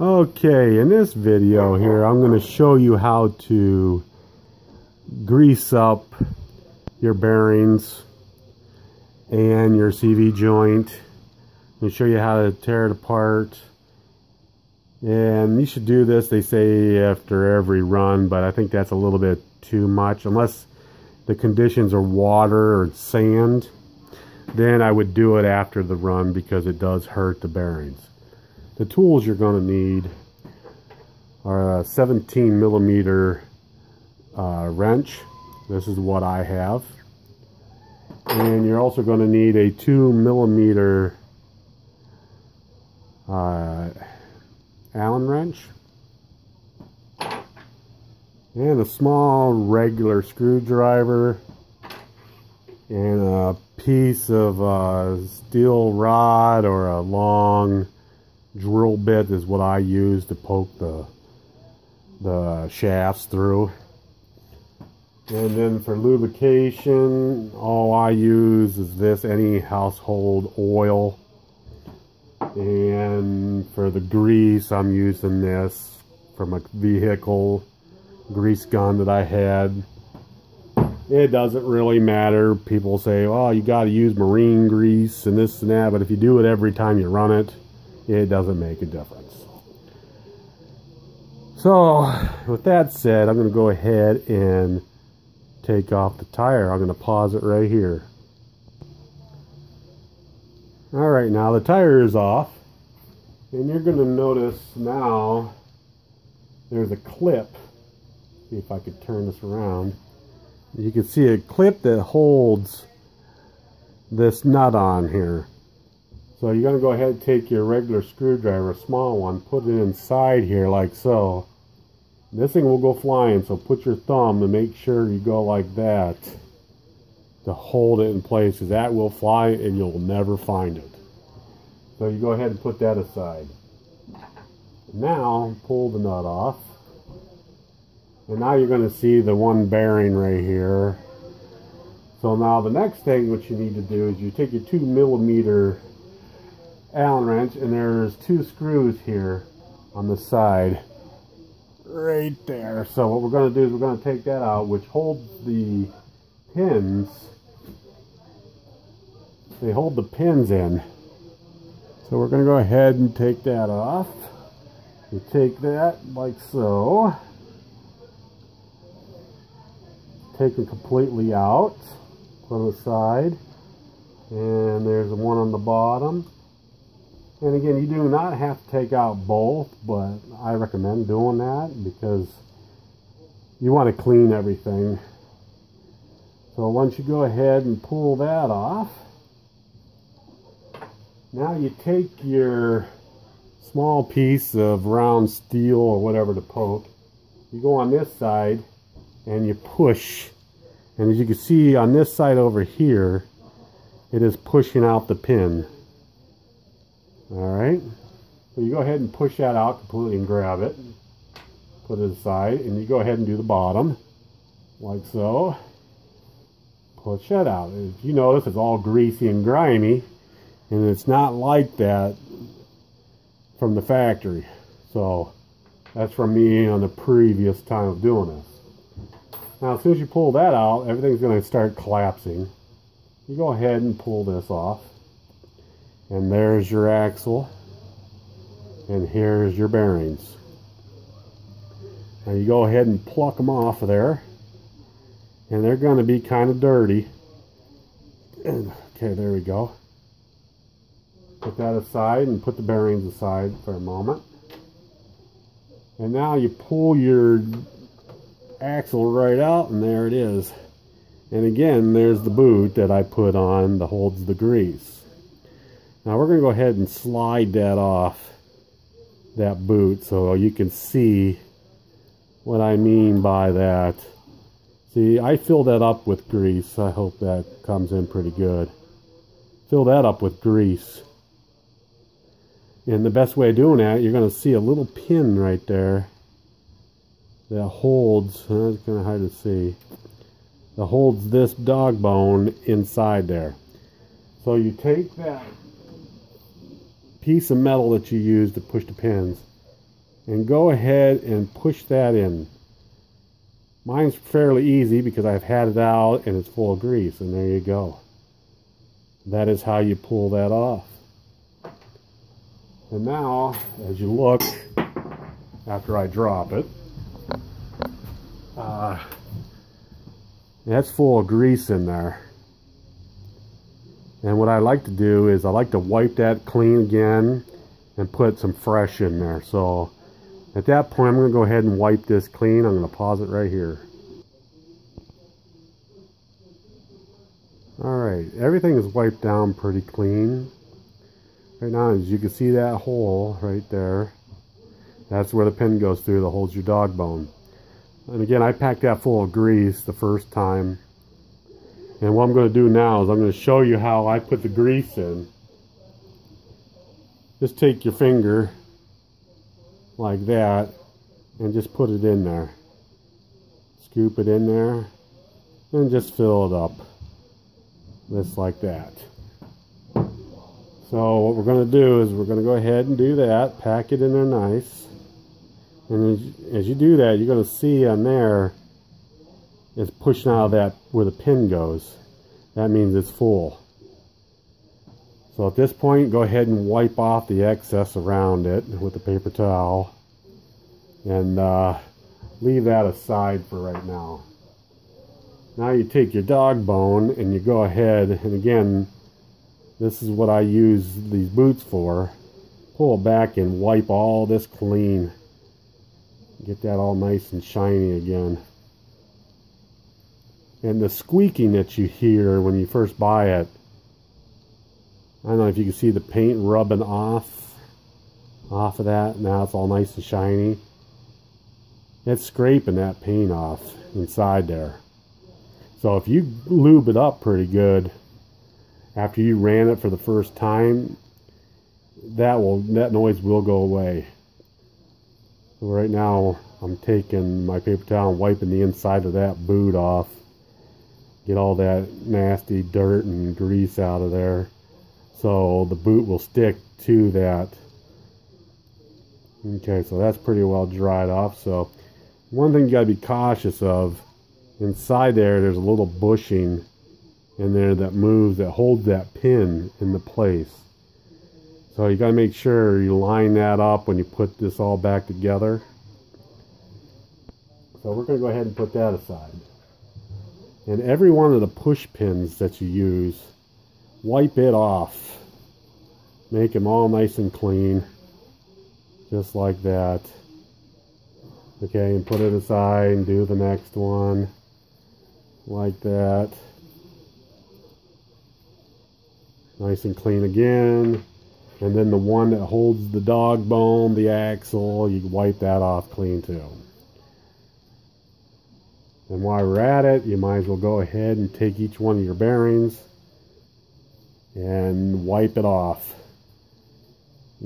Okay, in this video here, I'm going to show you how to grease up your bearings and your CV joint. I'm going to show you how to tear it apart. And you should do this, they say, after every run, but I think that's a little bit too much. Unless the conditions are water or sand, then I would do it after the run because it does hurt the bearings. The tools you're going to need are a 17 millimeter wrench. This is what I have. And you're also going to need a 2 millimeter Allen wrench. And a small regular screwdriver. And a piece of steel rod or a long drill bit is what I use to poke the shafts through. And then for lubrication, all I use is this, any household oil. And for the grease, I'm using this from a vehicle grease gun that I had. It doesn't really matter. People say, oh, you got to use marine grease and this and that, but if you do it every time you run it, it doesn't make a difference. So, with that said, I'm going to go ahead and take off the tire. I'm going to pause it right here. Alright, now the tire is off. And you're going to notice now there's a clip. See if I could turn this around. You can see a clip that holds this nut on here. So you're going to go ahead and take your regular screwdriver, a small one, put it inside here like so. This thing will go flying, so put your thumb and make sure you go like that to hold it in place, because that will fly and you'll never find it. So you go ahead and put that aside. Now pull the nut off. And now you're going to see the one bearing right here. So now the next thing what you need to do is you take your 2 millimeter Allen wrench, and there's 2 screws here on the side right there. So what we're going to do is we're going to take that out, which holds the pins. They hold the pins in. So we're going to go ahead and take that off. You take that like so. Take it completely out. Put it aside. And there's the one on the bottom. And again, you do not have to take out both, but I recommend doing that because you want to clean everything. So once you go ahead and pull that off, now you take your small piece of round steel or whatever to poke. You go on this side and you push. And as you can see on this side over here, it is pushing out the pin. Alright, so you go ahead and push that out completely and grab it. Put it aside, and you go ahead and do the bottom, like so. Push that out. As you notice, it's all greasy and grimy, and it's not like that from the factory. So, that's from me on the previous time of doing this. Now, as soon as you pull that out, everything's going to start collapsing. You go ahead and pull this off. And there's your axle, and here's your bearings. Now you go ahead and pluck them off of there, and they're going to be kind of dirty. Okay, there we go. Put that aside and put the bearings aside for a moment. And now you pull your axle right out, and there it is. And again, there's the boot that I put on that holds the grease. Now we're going to go ahead and slide that off, that boot, so you can see what I mean by that. See, I fill that up with grease. I hope that comes in pretty good. Fill that up with grease. And the best way of doing that, you're going to see a little pin right there that holds, it's kind of hard to see, that holds this dog bone inside there. So you take that piece of metal that you use to push the pins, and go ahead and push that in. Mine's fairly easy because I've had it out and it's full of grease, and there you go. That is how you pull that off. And now, as you look, after I drop it, that's full of grease in there. And what I like to do is I like to wipe that clean again and put some fresh in there. So at that point, I'm going to go ahead and wipe this clean. I'm going to pause it right here. Alright, everything is wiped down pretty clean. Right now, as you can see that hole right there, that's where the pin goes through that holds your dog bone. And again, I packed that full of grease the first time. And what I'm going to do now is I'm going to show you how I put the grease in. Just take your finger like that and just put it in there. Scoop it in there and just fill it up. Just like that. So what we're going to do is we're going to go ahead and do that. Pack it in there nice. And as you do that, you're going to see on there it's pushing out of that where the pin goes. That means it's full. So at this point, go ahead and wipe off the excess around it with a paper towel. And leave that aside for right now. Now you take your dog bone and you go ahead, and again, this is what I use these boots for. Pull it back and wipe all this clean. Get that all nice and shiny again. And the squeaking that you hear when you first buy it, I don't know if you can see the paint rubbing off of that. Now it's all nice and shiny. It's scraping that paint off inside there. So if you lube it up pretty good after you ran it for the first time, that noise will go away. So right now I'm taking my paper towel and wiping the inside of that boot off. Get all that nasty dirt and grease out of there, so the boot will stick to that. Okay, so that's pretty well dried off. So one thing you got to be cautious of, inside there's a little bushing in there that moves, that holds that pin into place. So you got to make sure you line that up when you put this all back together. So we're going to go ahead and put that aside. And every one of the push pins that you use, wipe it off. Make them all nice and clean. Just like that. Okay, and put it aside and do the next one. Like that. Nice and clean again. And then the one that holds the dog bone, the axle, you can wipe that off clean too. And while we're at it, you might as well go ahead and take each one of your bearings and wipe it off.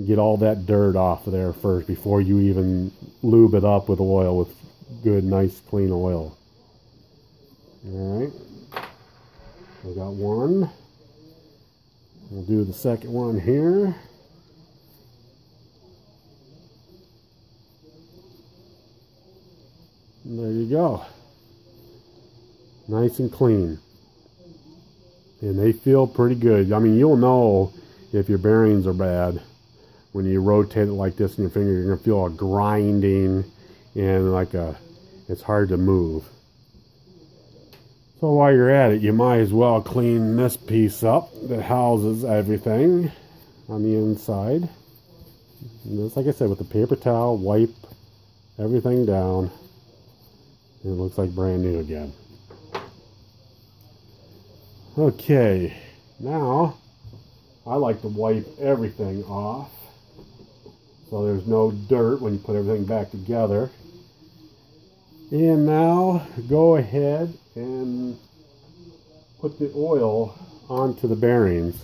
Get all that dirt off of there first before you even lube it up with oil, with good, nice, clean oil. Alright. I got one. We'll do the second one here. And there you go. Nice and clean. And they feel pretty good. I mean, you'll know if your bearings are bad when you rotate it like this in your finger. You're going to feel a grinding and like it's hard to move. So while you're at it, you might as well clean this piece up that houses everything on the inside. And just like I said, with the paper towel, wipe everything down. And it looks like brand new again. Okay, now I like to wipe everything off so there's no dirt when you put everything back together. And now go ahead and put the oil onto the bearings.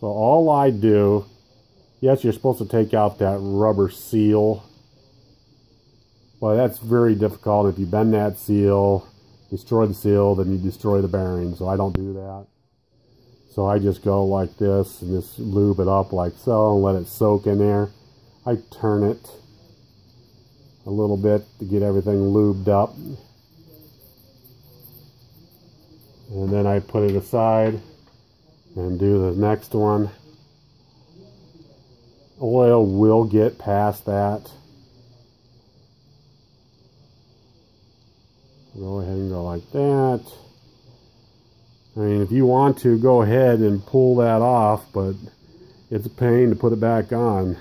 So all I do, yes, you're supposed to take out that rubber seal, but that's very difficult. If you bend that seal, destroy the seal, then you destroy the bearing. So I don't do that. So I just go like this and just lube it up like so and let it soak in there. I turn it a little bit to get everything lubed up. And then I put it aside and do the next one. Oil will get past that. Go ahead and go like that. I mean, if you want to, go ahead and pull that off, but it's a pain to put it back on.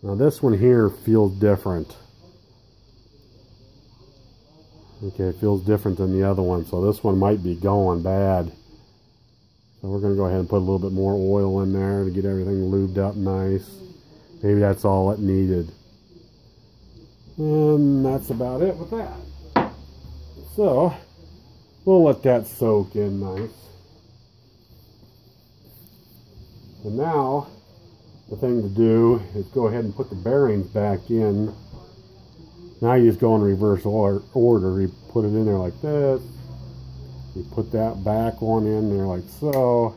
Now this one here feels different. Okay, it feels different than the other one, so this one might be going bad. So we're going to go ahead and put a little bit more oil in there to get everything lubed up nice. Maybe that's all it needed. And that's about it with that. So, we'll let that soak in nice. And now, the thing to do is go ahead and put the bearings back in. Now you just go in reverse order. You put it in there like this. You put that back one in there like so.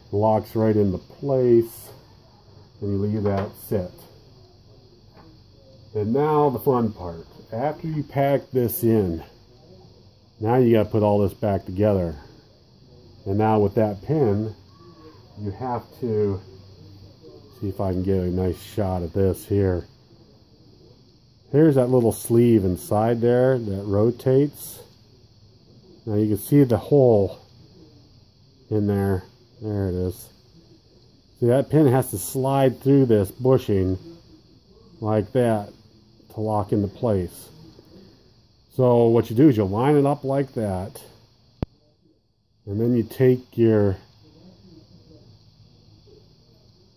It locks right into place. And you leave that sit. And now the fun part. After you pack this in, now you got to put all this back together. And now with that pin, you have to see if I can get a nice shot of this here. Here's that little sleeve inside there that rotates. Now you can see the hole in there. There it is. See, that pin has to slide through this bushing like that to lock into place. So what you do is you line it up like that, and then you take you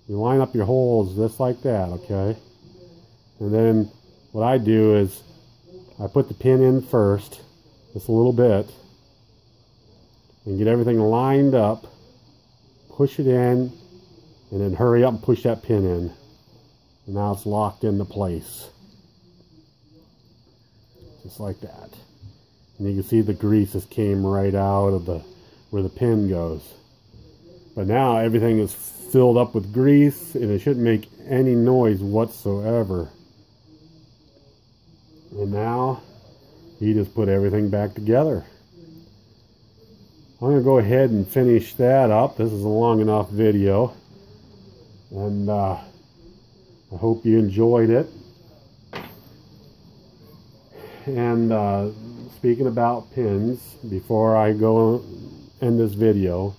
line up your holes just like that, okay? And then what I do is I put the pin in first, just a little bit, and get everything lined up, push it in, and then hurry up and push that pin in. And now it's locked into place. Just like that. And you can see the grease just came right out of where the pin goes. But now everything is filled up with grease, and it shouldn't make any noise whatsoever. And now you just put everything back together. I'm going to go ahead and finish that up. This is a long enough video. And I hope you enjoyed it. And speaking about pins, before I go end this video,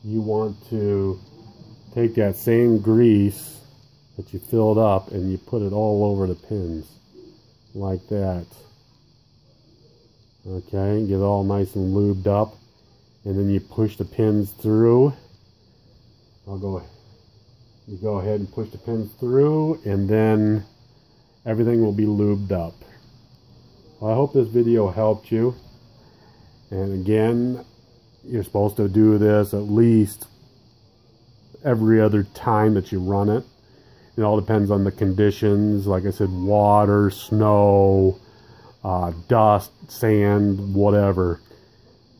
you want to take that same grease that you filled up and you put it all over the pins like that. Okay, get it all nice and lubed up, and then you push the pins through. You go ahead and push the pins through, and then everything will be lubed up. Well, I hope this video helped you. And again, you're supposed to do this at least every other time that you run it. It all depends on the conditions. Like I said, water, snow, dust, sand, whatever.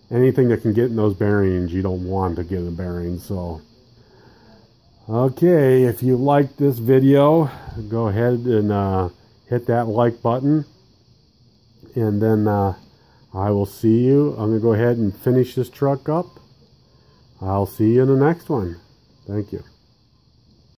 Anything that can get in those bearings, you don't want to get in the bearings. So, okay, if you liked this video, go ahead and hit that like button. And then I will see you. I'm going to go ahead and finish this truck up. I'll see you in the next one. Thank you.